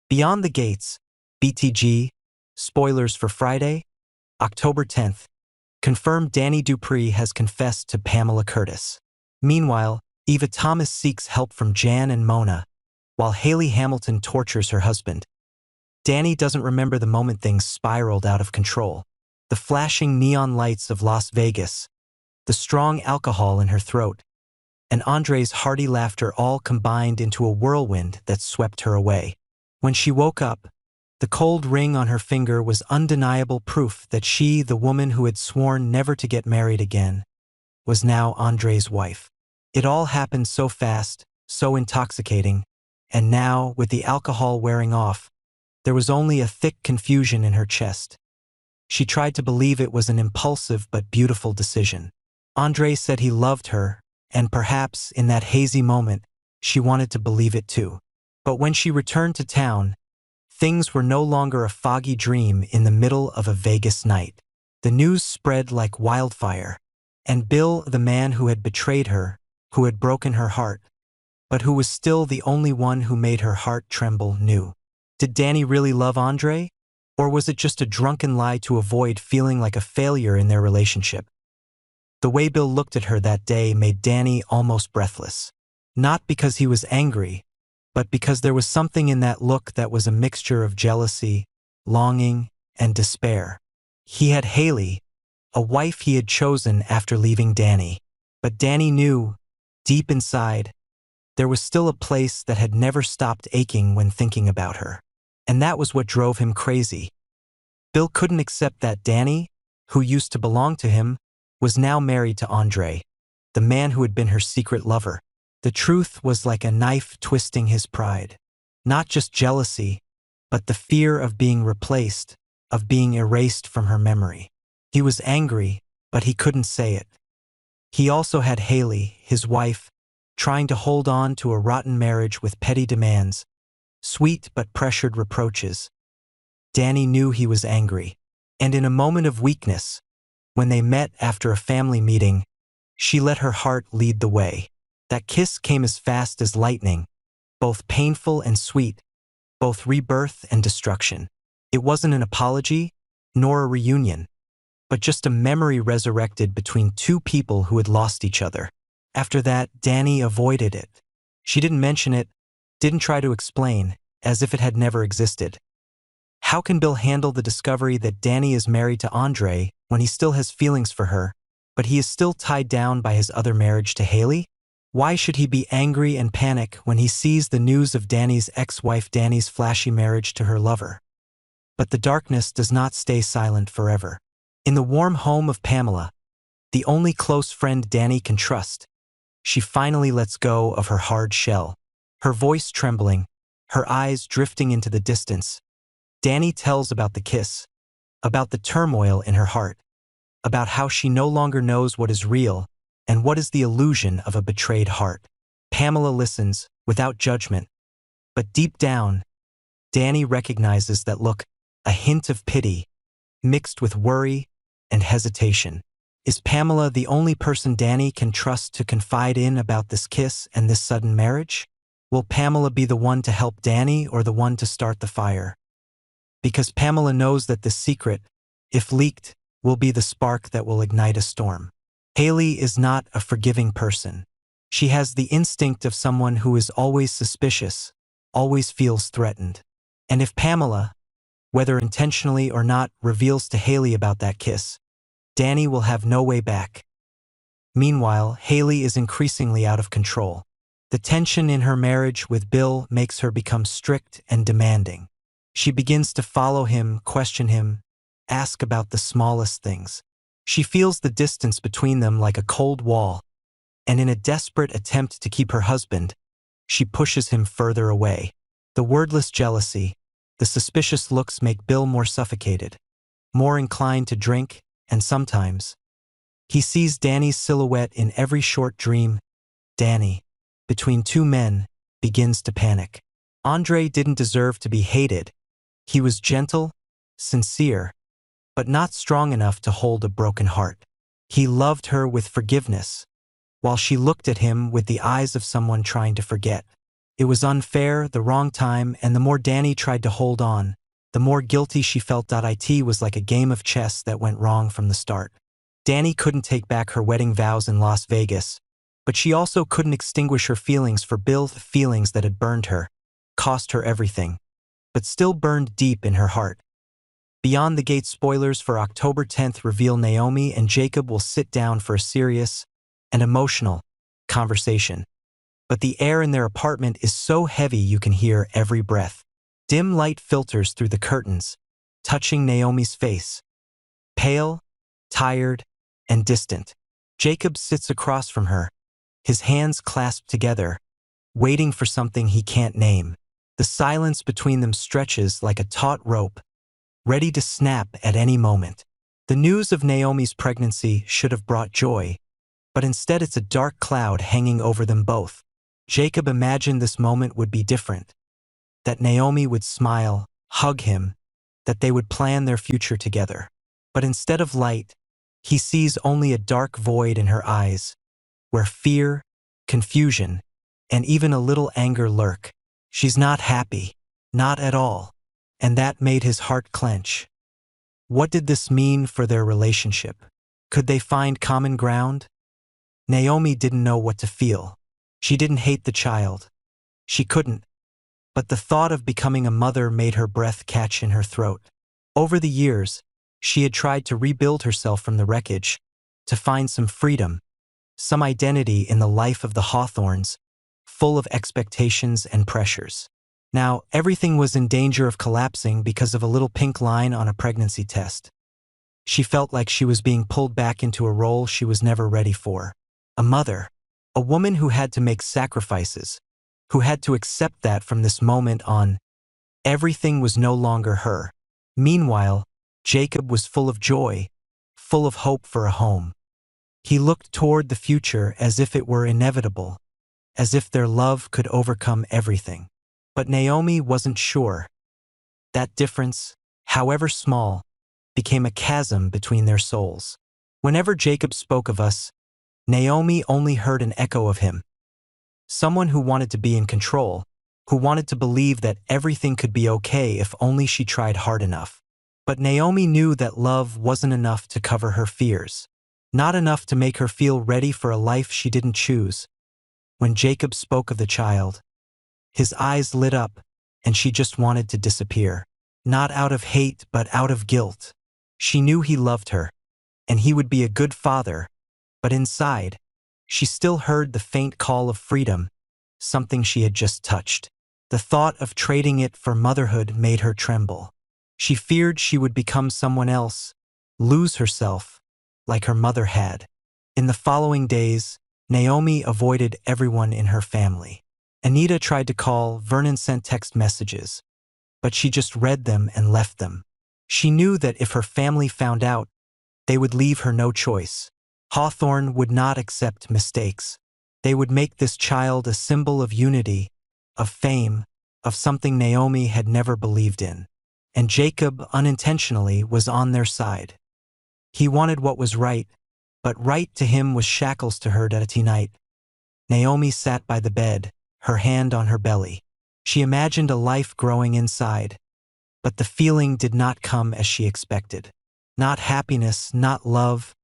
Beyond the Gates, BTG, spoilers for Friday, October 10th, confirmed Danny Dupree has confessed to Pamela Curtis. Meanwhile, Eva Thomas seeks help from Jan and Mona, while Haley Hamilton tortures her husband. Danny doesn't remember the moment things spiraled out of control. The flashing neon lights of Las Vegas, the strong alcohol in her throat, and Andre's hearty laughter all combined into a whirlwind that swept her away. When she woke up, the cold ring on her finger was undeniable proof that she, the woman who had sworn never to get married again, was now Andre's wife. It all happened so fast, so intoxicating, and now, with the alcohol wearing off, there was only a thick confusion in her chest. She tried to believe it was an impulsive but beautiful decision. Andre said he loved her, and perhaps, in that hazy moment, she wanted to believe it too. But when she returned to town, things were no longer a foggy dream in the middle of a Vegas night. The news spread like wildfire, and Bill, the man who had betrayed her, who had broken her heart, but who was still the only one who made her heart tremble, knew. Did Danny really love Andre? Or was it just a drunken lie to avoid feeling like a failure in their relationship? The way Bill looked at her that day made Danny almost breathless. Not because he was angry, but because there was something in that look that was a mixture of jealousy, longing, and despair. He had Haley, a wife he had chosen after leaving Danny. But Danny knew, deep inside, there was still a place that had never stopped aching when thinking about her. And that was what drove him crazy. Bill couldn't accept that Danny, who used to belong to him, was now married to Andre, the man who had been her secret lover. The truth was like a knife twisting his pride. Not just jealousy, but the fear of being replaced, of being erased from her memory. He was angry, but he couldn't say it. He also had Haley, his wife, trying to hold on to a rotten marriage with petty demands, sweet but pressured reproaches. Danny knew he was angry, and in a moment of weakness, when they met after a family meeting, she let her heart lead the way. That kiss came as fast as lightning, both painful and sweet, both rebirth and destruction. It wasn't an apology, nor a reunion, but just a memory resurrected between two people who had lost each other. After that, Danny avoided it. She didn't mention it, didn't try to explain, as if it had never existed. How can Bill handle the discovery that Danny is married to Andre when he still has feelings for her, but he is still tied down by his other marriage to Haley? Why should he be angry and panic when he sees the news of Danny's ex-wife Danny's flashy marriage to her lover? But the darkness does not stay silent forever. In the warm home of Pamela, the only close friend Danny can trust, she finally lets go of her hard shell. Her voice trembling, her eyes drifting into the distance, Danny tells about the kiss, about the turmoil in her heart, about how she no longer knows what is real and what is the illusion of a betrayed heart. Pamela listens, without judgment, but deep down, Danny recognizes that look, a hint of pity, mixed with worry and hesitation. Is Pamela the only person Danny can trust to confide in about this kiss and this sudden marriage? Will Pamela be the one to help Danny or the one to start the fire? Because Pamela knows that this secret, if leaked, will be the spark that will ignite a storm. Haley is not a forgiving person. She has the instinct of someone who is always suspicious, always feels threatened. And if Pamela, whether intentionally or not, reveals to Haley about that kiss, Danny will have no way back. Meanwhile, Haley is increasingly out of control. The tension in her marriage with Bill makes her become strict and demanding. She begins to follow him, question him, ask about the smallest things. She feels the distance between them like a cold wall, and in a desperate attempt to keep her husband, she pushes him further away. The wordless jealousy, the suspicious looks make Bill more suffocated, more inclined to drink, and sometimes, he sees Danny's silhouette in every short dream. Danny, between two men, begins to panic. Andre didn't deserve to be hated. He was gentle, sincere, but not strong enough to hold a broken heart. He loved her with forgiveness, while she looked at him with the eyes of someone trying to forget. It was unfair, the wrong time, and the more Danny tried to hold on, the more guilty she felt. It was like a game of chess that went wrong from the start. Danny couldn't take back her wedding vows in Las Vegas, but she also couldn't extinguish her feelings for Bill, feelings that had burned her, cost her everything, but still burned deep in her heart. Beyond the Gate spoilers for October 10th reveal Naomi and Jacob will sit down for a serious and emotional conversation. But the air in their apartment is so heavy you can hear every breath. Dim light filters through the curtains, touching Naomi's face. Pale, tired, and distant. Jacob sits across from her, his hands clasped together, waiting for something he can't name. The silence between them stretches like a taut rope, ready to snap at any moment. The news of Naomi's pregnancy should have brought joy, but instead it's a dark cloud hanging over them both. Jacob imagined this moment would be different, that Naomi would smile, hug him, that they would plan their future together. But instead of light, he sees only a dark void in her eyes, where fear, confusion, and even a little anger lurk. She's not happy, not at all, and that made his heart clench. What did this mean for their relationship? Could they find common ground? Naomi didn't know what to feel. She didn't hate the child. She couldn't. But the thought of becoming a mother made her breath catch in her throat. Over the years, she had tried to rebuild herself from the wreckage, to find some freedom, some identity in the life of the Hawthorns, full of expectations and pressures. Now, everything was in danger of collapsing because of a little pink line on a pregnancy test. She felt like she was being pulled back into a role she was never ready for. A mother. A woman who had to make sacrifices, who had to accept that from this moment on, everything was no longer her. Meanwhile, Jacob was full of joy, full of hope for a home. He looked toward the future as if it were inevitable, as if their love could overcome everything. But Naomi wasn't sure. That difference, however small, became a chasm between their souls. Whenever Jacob spoke of us, Naomi only heard an echo of him. Someone who wanted to be in control, who wanted to believe that everything could be okay if only she tried hard enough. But Naomi knew that love wasn't enough to cover her fears, not enough to make her feel ready for a life she didn't choose. When Jacob spoke of the child, his eyes lit up, and she just wanted to disappear. Not out of hate, but out of guilt. She knew he loved her, and he would be a good father, but inside, she still heard the faint call of freedom, something she had just touched. The thought of trading it for motherhood made her tremble. She feared she would become someone else, lose herself, like her mother had. In the following days, Naomi avoided everyone in her family. Anita tried to call, Vernon sent text messages, but she just read them and left them. She knew that if her family found out, they would leave her no choice. Hawthorne would not accept mistakes. They would make this child a symbol of unity, of fame, of something Naomi had never believed in. And Jacob, unintentionally, was on their side. He wanted what was right, but right to him was shackles to her that night. Naomi sat by the bed, her hand on her belly. She imagined a life growing inside, but the feeling did not come as she expected. Not happiness, not love,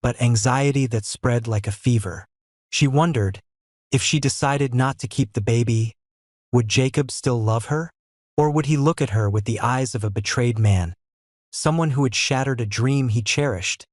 but anxiety that spread like a fever. She wondered, if she decided not to keep the baby, would Jacob still love her? Or would he look at her with the eyes of a betrayed man, someone who had shattered a dream he cherished?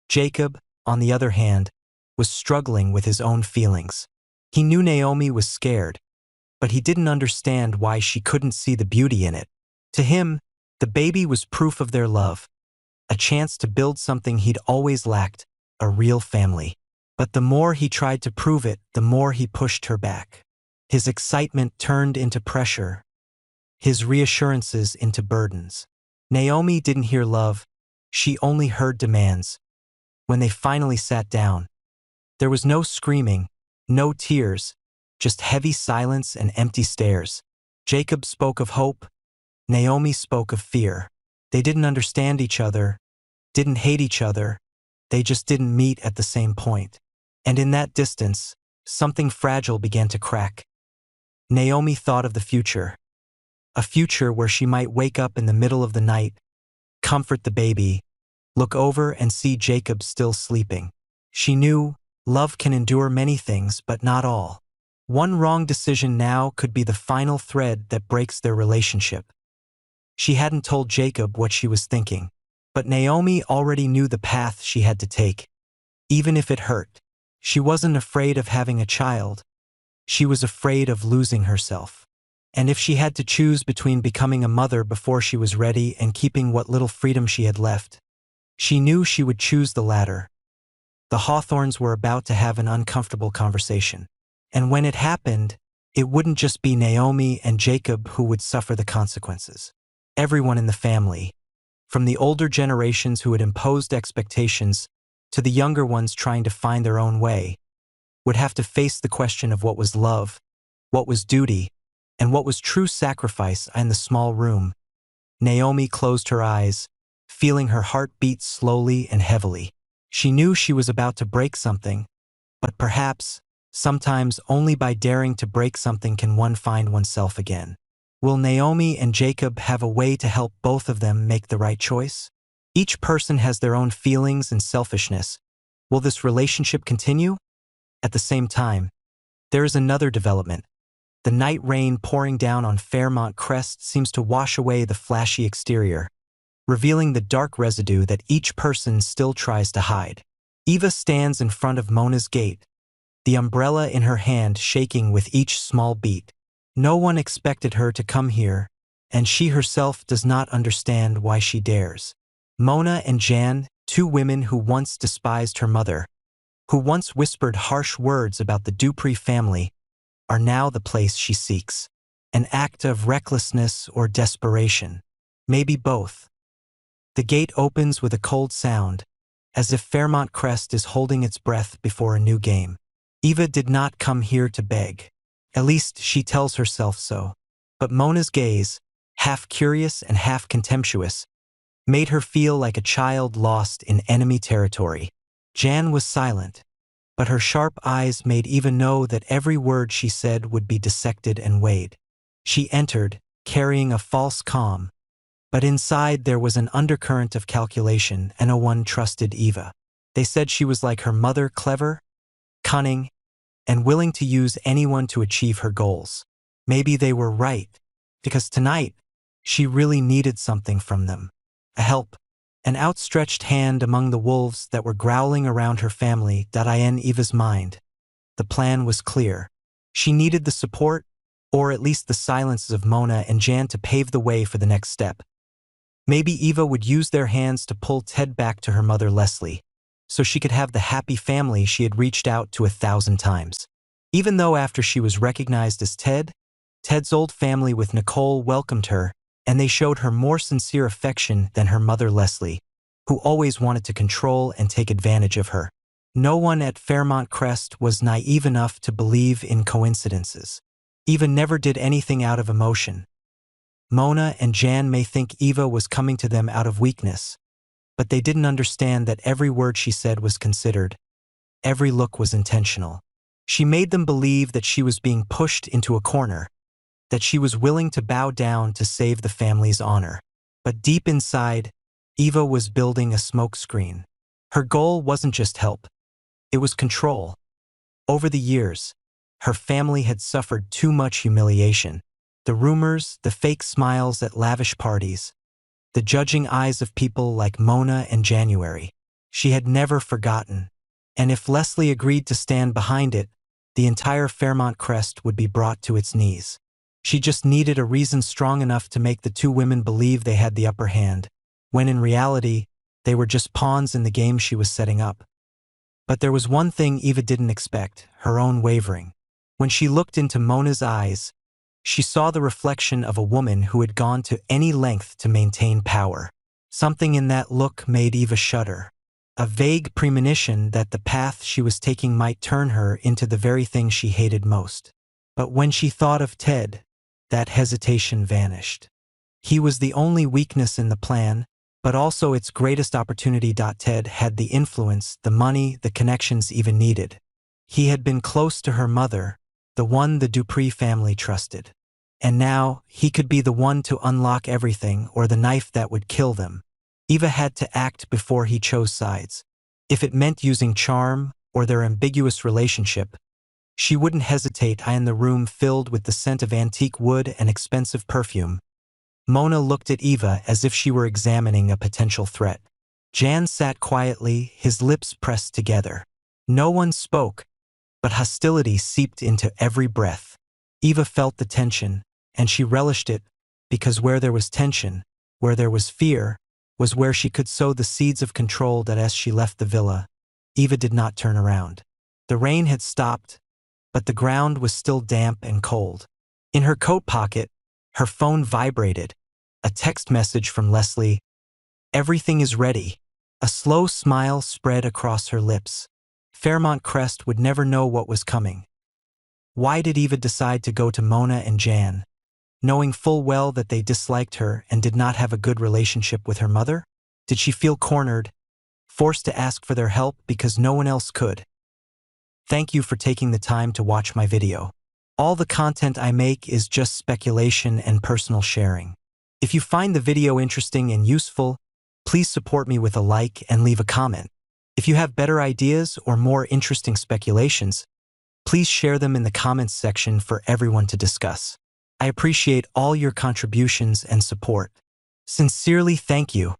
Jacob, on the other hand, was struggling with his own feelings. He knew Naomi was scared, but he didn't understand why she couldn't see the beauty in it. To him, the baby was proof of their love, a chance to build something he'd always lacked, a real family. But the more he tried to prove it, the more he pushed her back. His excitement turned into pressure, his reassurances into burdens. Naomi didn't hear love, she only heard demands. When they finally sat down, there was no screaming, no tears, just heavy silence and empty stares. Jacob spoke of hope, Naomi spoke of fear. They didn't understand each other, didn't hate each other, they just didn't meet at the same point. And in that distance, something fragile began to crack. Naomi thought of the future. A future where she might wake up in the middle of the night, comfort the baby, look over and see Jacob still sleeping. She knew love can endure many things, but not all. One wrong decision now could be the final thread that breaks their relationship. She hadn't told Jacob what she was thinking, but Naomi already knew the path she had to take. Even if it hurt, she wasn't afraid of having a child. She was afraid of losing herself. And if she had to choose between becoming a mother before she was ready and keeping what little freedom she had left, she knew she would choose the latter. The Hawthorns were about to have an uncomfortable conversation. And when it happened, it wouldn't just be Naomi and Jacob who would suffer the consequences. Everyone in the family, from the older generations who had imposed expectations to the younger ones trying to find their own way, would have to face the question of what was love, what was duty, and what was true sacrifice in the small room. Naomi closed her eyes, feeling her heart beat slowly and heavily. She knew she was about to break something, but perhaps, sometimes only by daring to break something can one find oneself again. Will Naomi and Jacob have a way to help both of them make the right choice? Each person has their own feelings and selfishness. Will this relationship continue? At the same time, there is another development. The night rain pouring down on Fairmont Crest seems to wash away the flashy exterior, revealing the dark residue that each person still tries to hide. Eva stands in front of Mona's gate, the umbrella in her hand shaking with each small beat. No one expected her to come here, and she herself does not understand why she dares. Mona and Jan, two women who once despised her mother, who once whispered harsh words about the Dupree family, are now the place she seeks. An act of recklessness or desperation. Maybe both. The gate opens with a cold sound, as if Fairmont Crest is holding its breath before a new game. Eva did not come here to beg. At least she tells herself so. But Mona's gaze, half curious and half contemptuous, made her feel like a child lost in enemy territory. Jan was silent, but her sharp eyes made Eva know that every word she said would be dissected and weighed. She entered, carrying a false calm, but inside there was an undercurrent of calculation, and no one trusted Eva. They said she was like her mother, clever, cunning, and willing to use anyone to achieve her goals. Maybe they were right, because tonight, she really needed something from them. A help, an outstretched hand among the wolves that were growling around her family. In Eva's mind, the plan was clear. She needed the support, or at least the silences of Mona and Jan to pave the way for the next step. Maybe Eva would use their hands to pull Ted back to her mother Leslie, so she could have the happy family she had reached out to 1,000 times. Even though after she was recognized as Ted's old family with Nicole welcomed her, and they showed her more sincere affection than her mother Leslie, who always wanted to control and take advantage of her. No one at Fairmont Crest was naive enough to believe in coincidences. Eva never did anything out of emotion. Mona and Jan may think Eva was coming to them out of weakness, but they didn't understand that every word she said was considered. Every look was intentional. She made them believe that she was being pushed into a corner, that she was willing to bow down to save the family's honor. But deep inside, Eva was building a smokescreen. Her goal wasn't just help. It was control. Over the years, her family had suffered too much humiliation. The rumors, the fake smiles at lavish parties, the judging eyes of people like Mona and January. She had never forgotten. And if Leslie agreed to stand behind it, the entire Fairmont Crest would be brought to its knees. She just needed a reason strong enough to make the two women believe they had the upper hand, when in reality, they were just pawns in the game she was setting up. But there was one thing Eva didn't expect, her own wavering. When she looked into Mona's eyes, she saw the reflection of a woman who had gone to any length to maintain power. Something in that look made Eva shudder. A vague premonition that the path she was taking might turn her into the very thing she hated most. But when she thought of Ted, that hesitation vanished. He was the only weakness in the plan, but also its greatest opportunity. Ted had the influence, the money, the connections Eva needed. He had been close to her mother, the one the Dupree family trusted. And now, he could be the one to unlock everything or the knife that would kill them. Eva had to act before he chose sides. If it meant using charm or their ambiguous relationship, she wouldn't hesitate. In the room filled with the scent of antique wood and expensive perfume, Mona looked at Eva as if she were examining a potential threat. Jan sat quietly, his lips pressed together. No one spoke, but hostility seeped into every breath. Eva felt the tension, and she relished it, because where there was tension, where there was fear, was where she could sow the seeds of control. That as she left the villa, Eva did not turn around. The rain had stopped, but the ground was still damp and cold. In her coat pocket, her phone vibrated. A text message from Leslie. "Everything is ready." A slow smile spread across her lips. Fairmont Crest would never know what was coming. Why did Eva decide to go to Mona and Jan, knowing full well that they disliked her and did not have a good relationship with her mother? Did she feel cornered, forced to ask for their help because no one else could? Thank you for taking the time to watch my video. All the content I make is just speculation and personal sharing. If you find the video interesting and useful, please support me with a like and leave a comment. If you have better ideas or more interesting speculations, please share them in the comments section for everyone to discuss. I appreciate all your contributions and support. Sincerely, thank you.